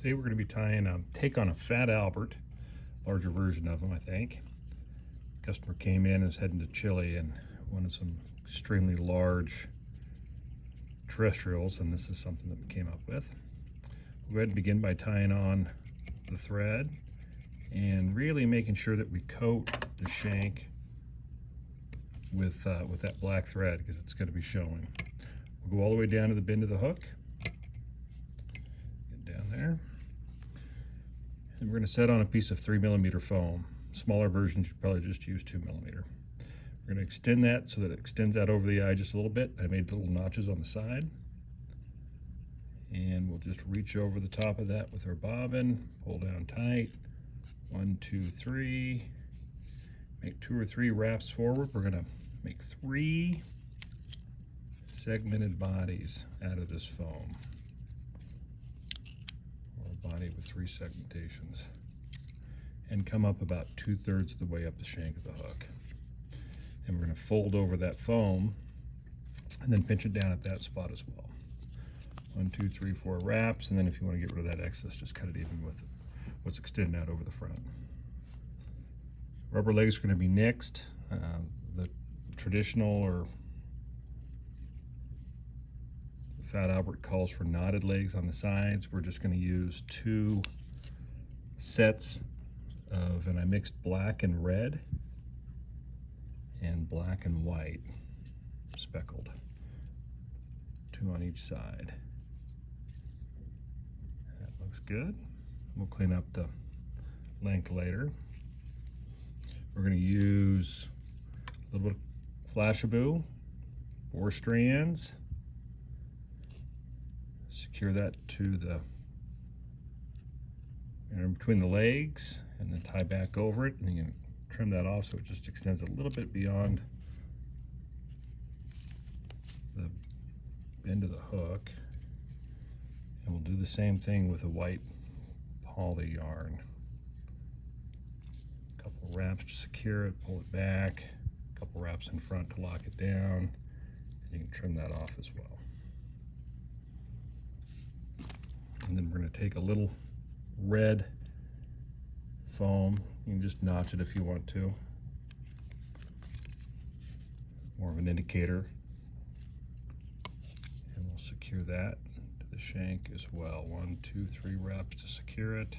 Today we're going to be tying a take on a Fat Albert, larger version of them, I think. Customer came in and is heading to Chile and wanted some extremely large terrestrials, and this is something that we came up with. We'll go ahead and begin by tying on the thread and really making sure that we coat the shank with that black thread, because it's going to be showing. We'll go all the way down to the bend of the hook. Get down there. And we're going to set on a piece of 3mm foam. Smaller versions, you probably just use 2mm. We're going to extend that so that it extends out over the eye just a little bit. I made little notches on the side. And we'll just reach over the top of that with our bobbin, pull down tight. 1, 2, 3. Make 2 or 3 wraps forward. We're going to make 3 segmented bodies out of this foam. Or a body with 3 segmentations. And come up about 2/3 of the way up the shank of the hook. And we're going to fold over that foam and then pinch it down at that spot as well. 1, 2, 3, 4 wraps, and then if you want to get rid of that excess, just cut it even with what's extending out over the front. Rubber legs are going to be nixed. The traditional or Fat Albert calls for knotted legs on the sides. We're just going to use 2 sets of, and I mixed black and red and black and white speckled. 2 on each side. That looks good. We'll clean up the length later. We're going to use a little bit of Flashabou, 4 strands. Secure that to the, in between the legs, and then tie back over it. And you can trim that off so it just extends a little bit beyond the end of the hook. And we'll do the same thing with a white poly yarn. A couple wraps to secure it, pull it back, a couple wraps in front to lock it down, and you can trim that off as well. And then we're going to take a little red foam. You can just notch it if you want to. More of an indicator. And we'll secure that to the shank as well. 1, 2, 3 wraps to secure it.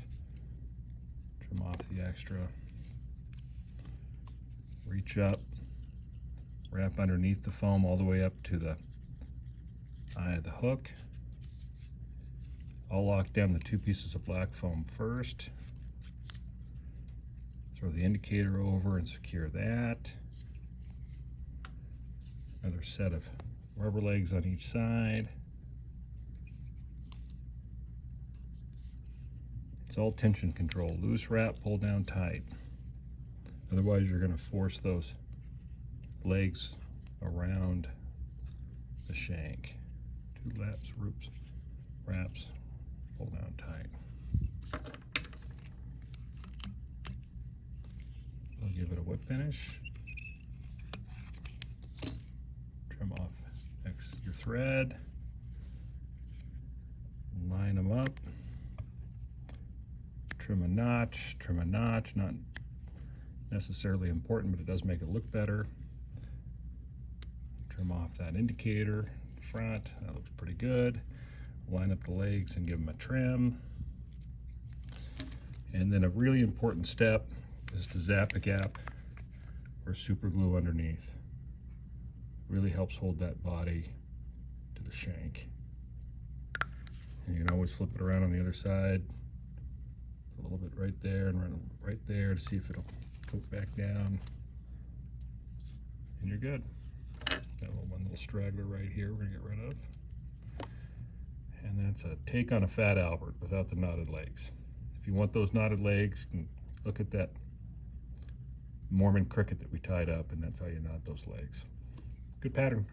Trim off the extra. Reach up. Wrap underneath the foam all the way up to the eye of the hook. I'll lock down the 2 pieces of black foam first. Throw the indicator over and secure that. Another set of rubber legs on each side. It's all tension control. Loose wrap, pull down tight. Otherwise you're going to force those legs around the shank. 2 laps, wraps, pull down tight. I'll give it a whip finish. Trim off your thread. Line them up. Trim a notch, not necessarily important, but it does make it look better. Trim off that indicator in front, that looks pretty good. Line up the legs and give them a trim. And then a really important step is to zap a gap or super glue underneath. Really helps hold that body to the shank. And you can always flip it around on the other side. A little bit right there and right there to see if it'll coat back down. And you're good. Got one little straggler right here we're gonna get rid of. And that's a take on a Fat Albert without the knotted legs. If you want those knotted legs, you can look at that Mormon cricket that we tied up, and that's how you knot those legs. Good pattern.